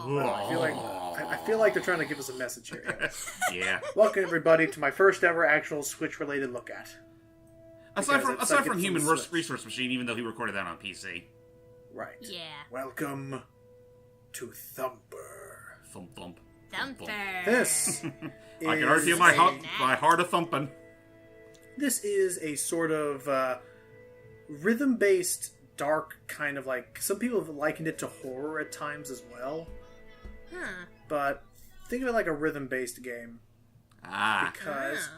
I feel like they're trying to give us a message here. Yeah. Welcome everybody to my first ever actual Switch-related look at. Aside from Human Resource Machine, even though he recorded that on PC. Right. Yeah. Welcome to Thumper. Thump thump. Thumper. This I can already feel my heart a thumping. This is a sort of rhythm-based, dark kind of like... Some people have likened it to horror at times as well. Huh. But think of it like a rhythm-based game. Because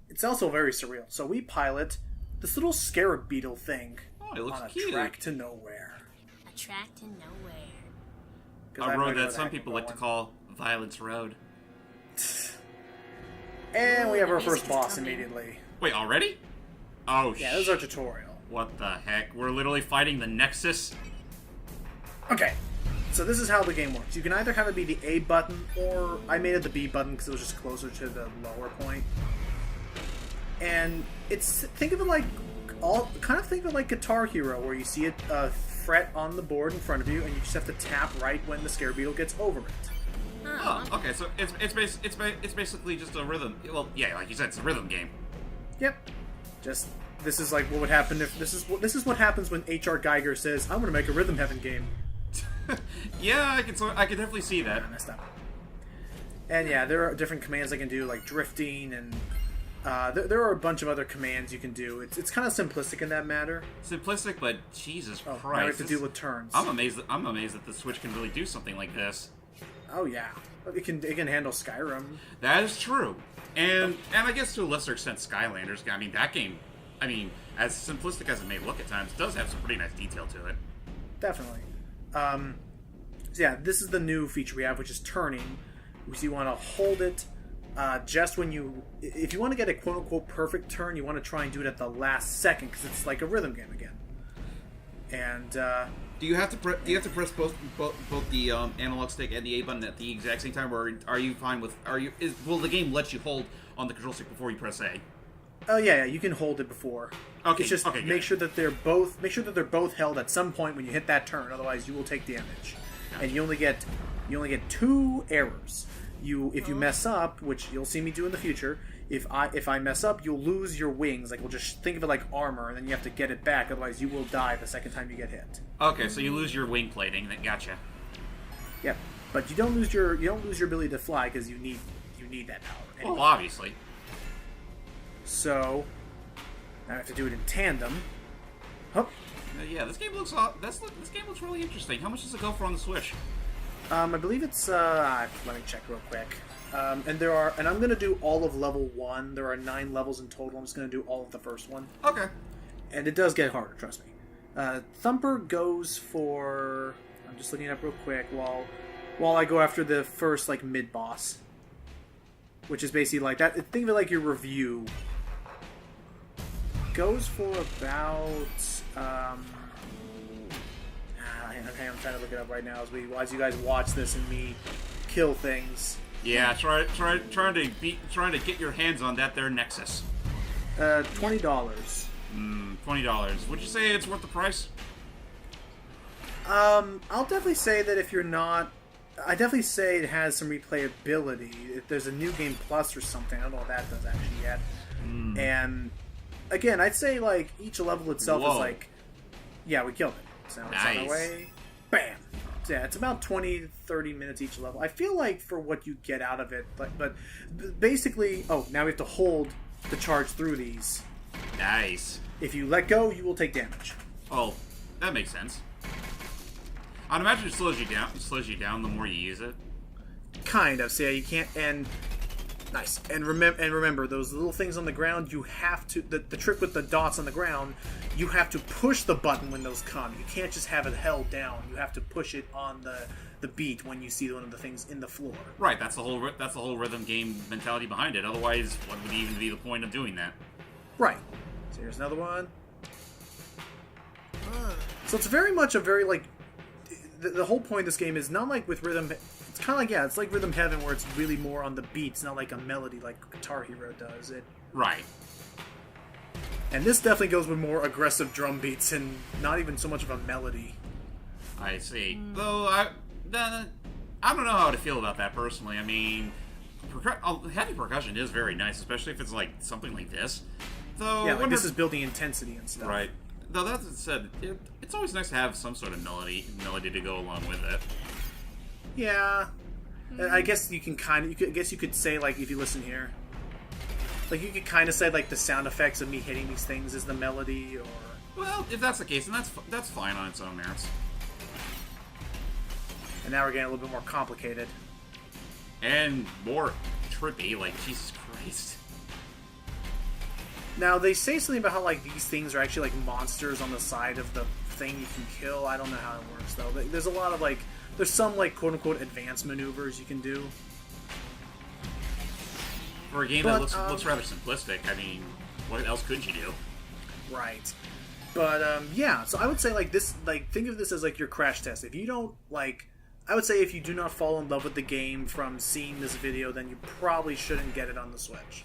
it's also very surreal. So we pilot this little scarab beetle thing it looks on a cute. track to nowhere. A track to nowhere. A road that some people like to call Violence Road. And we have our first boss immediately. Wait, already? Oh, yeah, this is our tutorial. What the heck? We're literally fighting the Nexus? Okay, so this is how the game works. You can either have it be the A button, or I made it the B button because it was just closer to the lower point. And think of it like Guitar Hero, where you see it fret on the board in front of you, and you just have to tap right when the Scare Beetle gets over it. Oh, okay. So it's basically just a rhythm. Well, yeah, like you said, it's a rhythm game. Yep. Just this is like what would happen if this is what happens when H.R. Geiger says, "I'm going to make a Rhythm Heaven game." Yeah, I can definitely see that. I messed up. And yeah, there are different commands I can do, like drifting, and there are a bunch of other commands you can do. It's kind of simplistic in that matter. Simplistic, but Jesus Christ! Now we have to deal with turns. I'm amazed that the Switch can really do something like this. Oh yeah, it can handle Skyrim. That is true, and I guess to a lesser extent Skylanders. I mean, that game, as simplistic as it may look at times, does have some pretty nice detail to it. Definitely. So yeah, this is the new feature we have, which is turning. So you want to hold it just when if you want to get a quote-unquote perfect turn, you want to try and do it at the last second, because it's like a rhythm game again. And do you have to press both the analog stick and the A button at the exact same time, or are you fine with will the game let you hold on the control stick before you press A? Oh yeah, you can hold it before. Okay, it's just make sure that they're both held at some point when you hit that turn. Otherwise, you will take damage, and you only get 2 errors. If you mess up, which you'll see me do in the future, if I mess up, you'll lose your wings. Like, we'll just think of it like armor, and then you have to get it back. Otherwise, you will die the second time you get hit. Okay, so you lose your wing plating. Gotcha. Yep, but you don't lose your ability to fly, because you need that power. Anyway. Well, obviously. So now I have to do it in tandem. Oh. Yeah, this game looks really interesting. How much does it go for on the Switch? I believe it's let me check real quick. And I'm gonna do all of level 1. There are 9 levels in total. I'm just gonna do all of the first one. Okay. And it does get harder, trust me. Thumper goes for... I'm just looking it up real quick while I go after the first mid boss, which is basically like that. Think of it like your review. Goes for about I'm trying to look it up right now as you guys watch this and me kill things. Yeah, trying to get your hands on that there Nexus. $20. $20. Would you say it's worth the price? I'll definitely say that if you're not... I definitely say it has some replayability. If there's a new game plus or something, I don't know what that does actually yet. And again, I'd say each level itself is yeah, we killed it. So it's on our way. Bam! So yeah, it's about 20-30 minutes each level. I feel like for what you get out of it, but basically... Oh, now we have to hold the charge through these. Nice. If you let go, you will take damage. Oh, that makes sense. I'd imagine it slows you down. It slows you down the more you use it. Kind of. So yeah, you can't... And nice. And remember, those little things on the ground, you have to... The trick with the dots on the ground, you have to push the button when those come. You can't just have it held down. You have to push it on the beat when you see one of the things in the floor. Right. That's the whole rhythm game mentality behind it. Otherwise, what would even be the point of doing that? Right. So here's another one. So it's very much a very the whole point of this game is not like with rhythm. It's kind of it's like Rhythm Heaven, where it's really more on the beats, not like a melody like Guitar Hero does. Right. And this definitely goes with more aggressive drum beats and not even so much of a melody. I see. Though I don't know how to feel about that personally. I mean, heavy percussion is very nice, especially if it's like something like this. Though, Yeah, like this is building intensity and stuff. Right. Though that said, it's always nice to have some sort of melody to go along with it. Yeah, I guess you can you could say, like, if you listen here, like, you could kind of say, like, the sound effects of me hitting these things is the melody, or... Well, if that's the case, then that's fine on its own merits. And now we're getting a little bit more complicated. And more trippy, like, Jesus Christ. Now, they say something about how, like, these things are actually, like, monsters on the side of the thing you can kill. I don't know how it works, though. There's a lot of, like... There's some, like, quote-unquote advanced maneuvers you can do. For a game that looks rather simplistic, I mean, what else could you do? Right. But, yeah, so I would say, like, this... Like, think of this as, like, your crash test. If you don't, like... I would say if you do not fall in love with the game from seeing this video, then you probably shouldn't get it on the Switch.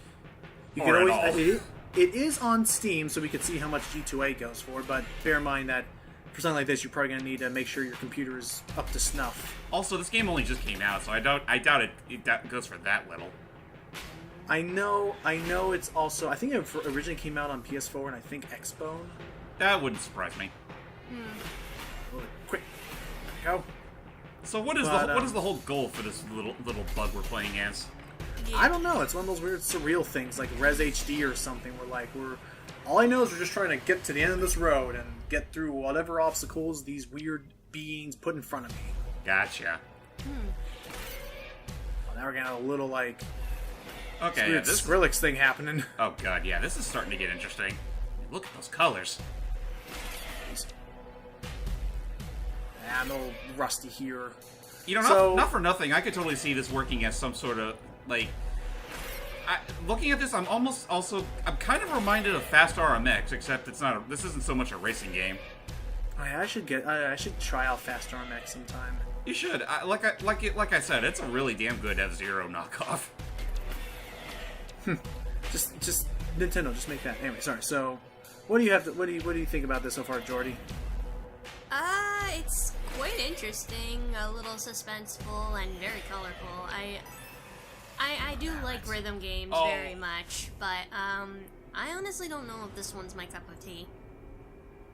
You can always... It is on Steam, so we can see how much G2A goes for, but bear in mind that for something like this, you're probably going to need to make sure your computer is up to snuff. Also, this game only just came out, so I doubt it goes for that little. I know it's also... I think it originally came out on PS4 and I think Xbone. That wouldn't surprise me. Quick. There we go. So what is the whole goal for this little bug we're playing as? Yeah. I don't know. It's one of those weird surreal things, like Res HD or something. All I know is we're just trying to get to the end of this road and get through whatever obstacles these weird beings put in front of me. Gotcha. Well, now we're getting a little, like, okay, weird Skrillex thing happening. Oh god, yeah, this is starting to get interesting. Look at those colors. I'm a little rusty here. You know, not for nothing, I could totally see this working as some sort of, like... looking at this, I'm kind of reminded of Fast RMX, except this isn't so much a racing game. I should try out Fast RMX sometime. You should. Like I said, it's a really damn good F-Zero knockoff. Just Nintendo, just make that. Anyway, sorry. So, what do you think about this so far, Jordy? It's quite interesting, a little suspenseful, and very colorful. I do like rhythm games very much, but I honestly don't know if this one's my cup of tea.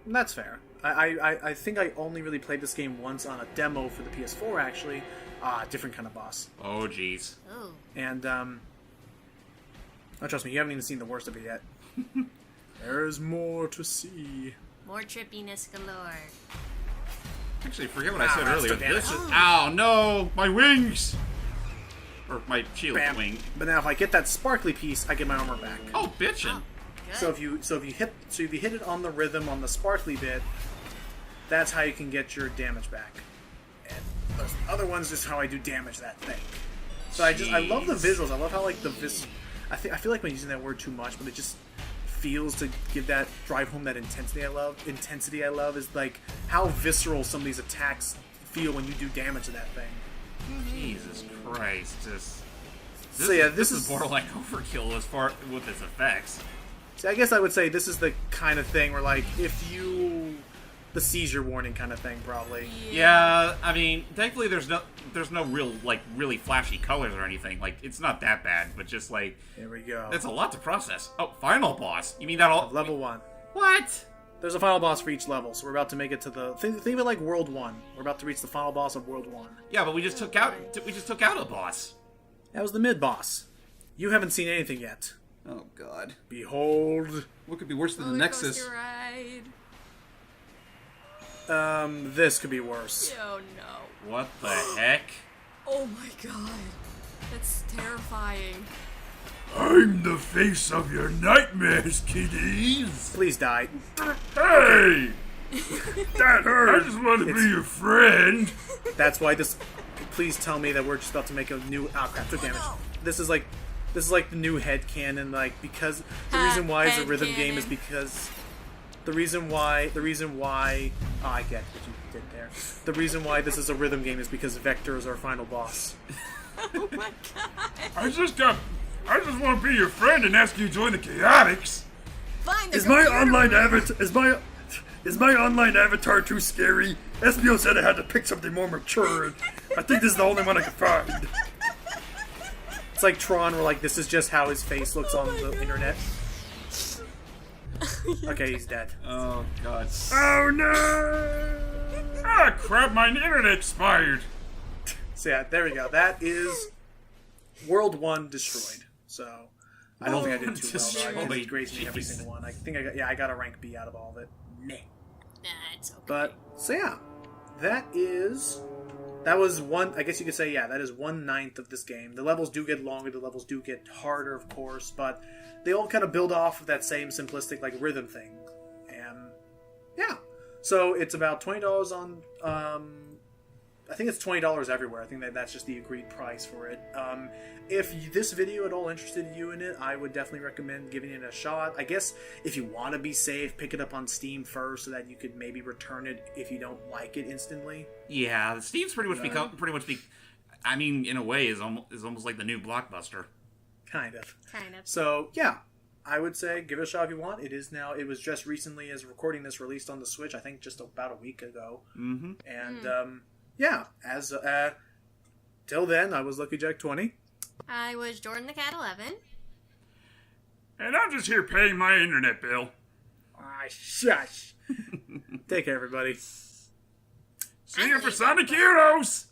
That's fair. I think I only really played this game once on a demo for the PS4, actually. Different kind of boss. Oh, jeez. Oh. And, trust me, you haven't even seen the worst of it yet. There's more to see. More trippiness galore. Actually, forget what I said earlier. This is... Ow, no! My wings! Or my shield wing. But now if I get that sparkly piece, I get my armor back. Oh, bitchin'! Oh, So if you hit it on the rhythm on the sparkly bit, that's how you can get your damage back. And those other ones is how I do damage that thing. So I love the visuals. I love how, like, I feel like I'm using that word too much, but it just feels to drive home that intensity I love. Intensity I love is, like, how visceral some of these attacks feel when you do damage to that thing. Jesus Christ! This is borderline overkill as far with its effects. See, I guess I would say this is the kind of thing where, like, the seizure warning kind of thing, probably. Yeah, I mean, thankfully there's no real, like, really flashy colors or anything. Like, it's not that bad, but just, like... There we go. That's a lot to process. Oh, final boss. You mean that all... Level 1. What? There's a final boss for each level, so we're about to make it to the... Think of it like World 1. We're about to reach the final boss of World 1. Yeah, but we just took out a boss. That was the mid-boss. You haven't seen anything yet. Oh, God. Behold. What could be worse than the Nexus? This could be worse. Oh no. What the heck? Oh my god. That's terrifying. I'm the face of your nightmares, kiddies! Please die. Hey! That hurt! I just want to be your friend! That's why this... Please tell me that we're just about to make a new... Oh crap, took damage. This is like the new headcanon, like, because... The reason why it's a rhythm game is because... The reason why... Oh, I get what you did there. The reason why this is a rhythm game is because Vector is our final boss. Oh my god. I just want to be your friend and ask you to join the Chaotix! Fine, Is my online avatar... Is my online avatar too scary? SBO said I had to pick something more mature. I think this is the only one I can find. It's like Tron, where like this is just how his face looks on the internet. Okay, he's dead. Oh god. Oh no! Ah, crap! My internet expired. So yeah, there we go. That is World 1 destroyed. So I don't think I did too well. I did great in every single one. I think I got a rank B out of all of it. Meh. Nah, it's okay. But so yeah, that was one. I guess you could say that is 1/9 of this game. The levels do get longer. The levels do get harder, of course, but they all kind of build off of that same simplistic like rhythm thing. And yeah, so it's about $20 on. I think it's $20 everywhere. I think that's just the agreed price for it. If this video at all interested you in it, I would definitely recommend giving it a shot. I guess if you want to be safe, pick it up on Steam first so that you could maybe return it if you don't like it instantly. Yeah, Steam's pretty much I mean, in a way, is almost like the new Blockbuster. Kind of. Kind of. So yeah, I would say give it a shot if you want. It was just recently, as recording this, released on the Switch. I think just about a week ago. Mm-hmm. And yeah, as till then, I was LuckyJack20. I was Jordan the Cat 11. And I'm just here paying my internet bill. Ah, shush. Take care, everybody. See you for Sonic Heroes!